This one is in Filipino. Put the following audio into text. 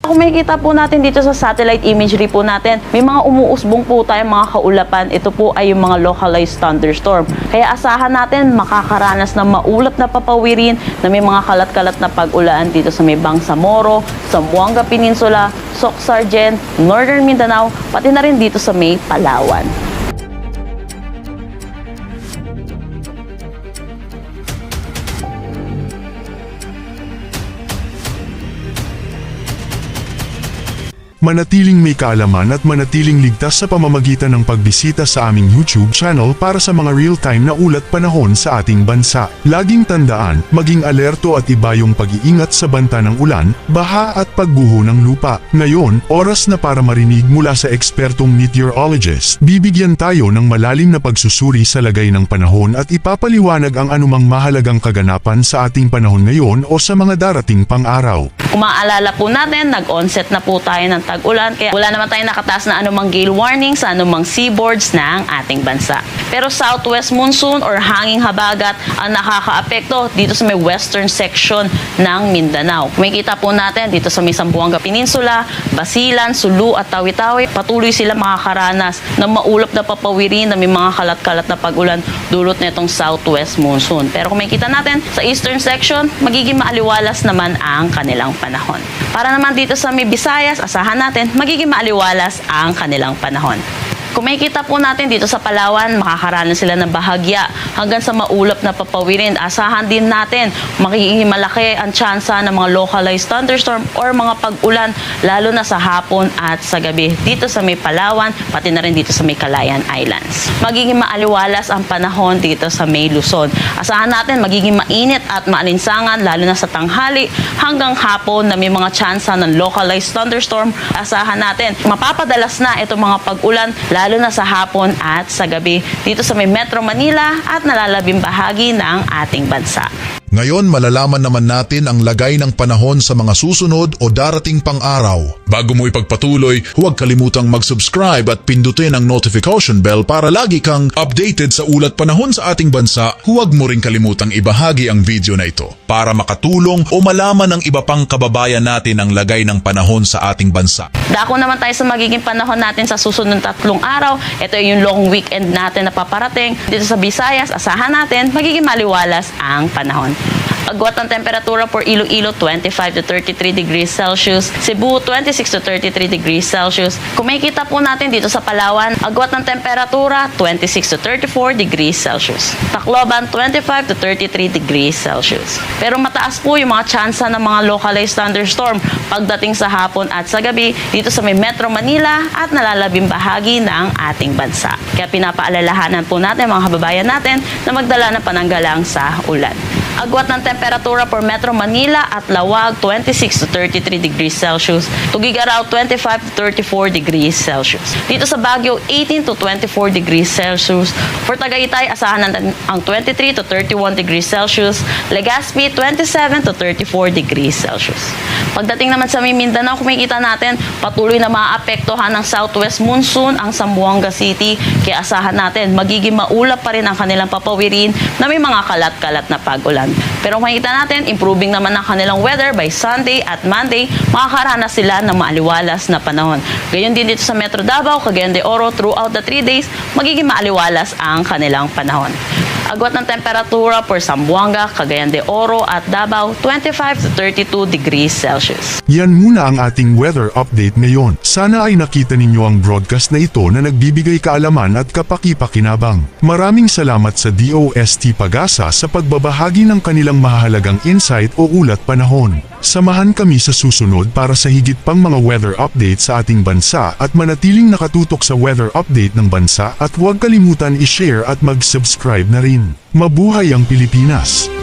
Kung makikita po natin dito sa satellite imagery po natin, may mga umuusbong po tayong mga kaulapan. Ito po ay yung mga localized thunderstorm. Kaya asahan natin makakaranas ng maulap na papawirin na may mga kalat-kalat na pag-ulan dito sa may Bangsamoro, Zamboanga Peninsula, Soc-Sargent, Northern Mindanao, pati na rin dito sa may Palawan. Manatiling may kaalaman at manatiling ligtas sa pamamagitan ng pagbisita sa aming YouTube channel para sa mga real-time na ulat panahon sa ating bansa. Laging tandaan, maging alerto at iba yung pag-iingat sa banta ng ulan, baha at pagguho ng lupa. Ngayon, oras na para marinig mula sa ekspertong meteorologist. Bibigyan tayo ng malalim na pagsusuri sa lagay ng panahon at ipapaliwanag ang anumang mahalagang kaganapan sa ating panahon ngayon o sa mga darating pang araw. Kung maaalala po natin, nag-onset na po tayo ng tag-ulan kaya wala naman tayong nakataas na anumang gale warning sa anumang seaboards ng ating bansa. Pero southwest monsoon or hanging habagat ang nakakaapekto dito sa may western section ng Mindanao. Makikita po natin dito sa may Zamboanga Peninsula, Basilan, Sulu at Tawi-Tawi, patuloy sila makakaranas ng maulap na papawirin na may mga kalat-kalat na pag-ulan dulot na itong southwest monsoon. Pero kung makikita natin sa eastern section, magiging maaliwalas naman ang kanilang panahon. Para naman dito sa may Visayas, asahan natin magiging maaliwalas ang kanilang panahon. Kung makikita po natin dito sa Palawan, makakaranas sila ng bahagya hanggang sa maulap na papawirin. Asahan din natin magiging malaki ang tsansa ng mga localized thunderstorm or mga pag-ulan lalo na sa hapon at sa gabi dito sa may Palawan, pati na rin dito sa may Calayan Islands. Magiging maaliwalas ang panahon dito sa may Luzon. Asahan natin magiging mainit at maalinsangan lalo na sa tanghali hanggang hapon na may mga tsansa ng localized thunderstorm. Asahan natin mapapadalas na itong mga pag-ulan lalo na sa hapon at sa gabi dito sa may Metro Manila at nalalabing bahagi ng ating bansa. Ngayon malalaman naman natin ang lagay ng panahon sa mga susunod o darating pang araw. Bago mo ipagpatuloy, huwag kalimutang mag-subscribe at pindutin ang notification bell para lagi kang updated sa ulat panahon sa ating bansa. Huwag mo rin kalimutang ibahagi ang video na ito para makatulong o malaman ng iba pang kababayan natin ang lagay ng panahon sa ating bansa. Dako naman tayo sa magiging panahon natin sa susunod 3 araw. Ito yung long weekend natin na paparating. Dito sa Visayas, asahan natin magiging maliwalas ang panahon. Agwat ng temperatura for Iloilo 25 to 33 degrees Celsius, Cebu 26 to 33 degrees Celsius. Kung makikita po natin dito sa Palawan, agwat ng temperatura 26 to 34 degrees Celsius. Tacloban 25 to 33 degrees Celsius. Pero mataas po yung mga tsansa ng mga localized thunderstorm pagdating sa hapon at sa gabi dito sa may Metro Manila at nalalabing bahagi ng ating bansa. Kaya pinapaalalahanan po natin mga kababayan natin na magdala ng pananggalang sa ulan. Agwat ng temperatura for Metro Manila at Lawag 26 to 33 degrees Celsius, Tugigaraw 25 to 34 degrees Celsius. Dito sa Baguio 18 to 24 degrees Celsius, for Tagaytay asahan natin ang 23 to 31 degrees Celsius, Legazpi 27 to 34 degrees Celsius. Pagdating naman sa Mindanao, kung makikita natin patuloy na maapektuhan ng southwest monsoon ang Zamboanga City, kaya asahan natin magiging maulap pa rin ang kanilang papawirin na may mga kalat-kalat na pag-ulan. Pero kung makikita natin, improving naman ang kanilang weather by Sunday at Monday, makakaranas sila ng maaliwalas na panahon. Gayon din dito sa Metro Davao, Cagayan de Oro, throughout the 3 days, magiging maaliwalas ang kanilang panahon. Agwat ng temperatura for Zamboanga, Cagayan de Oro at Davao, 25 to 32 degrees Celsius. Yan muna ang ating weather update ngayon. Sana ay nakita ninyo ang broadcast na ito na nagbibigay kaalaman at kapaki-pakinabang. Maraming salamat sa DOST Pag-asa sa pagbabahagi ng kanilang mahalagang insight o ulat panahon. Samahan kami sa susunod para sa higit pang mga weather update sa ating bansa at manatiling nakatutok sa weather update ng bansa at huwag kalimutan i-share at mag-subscribe na rin. Mabuhay ang Pilipinas!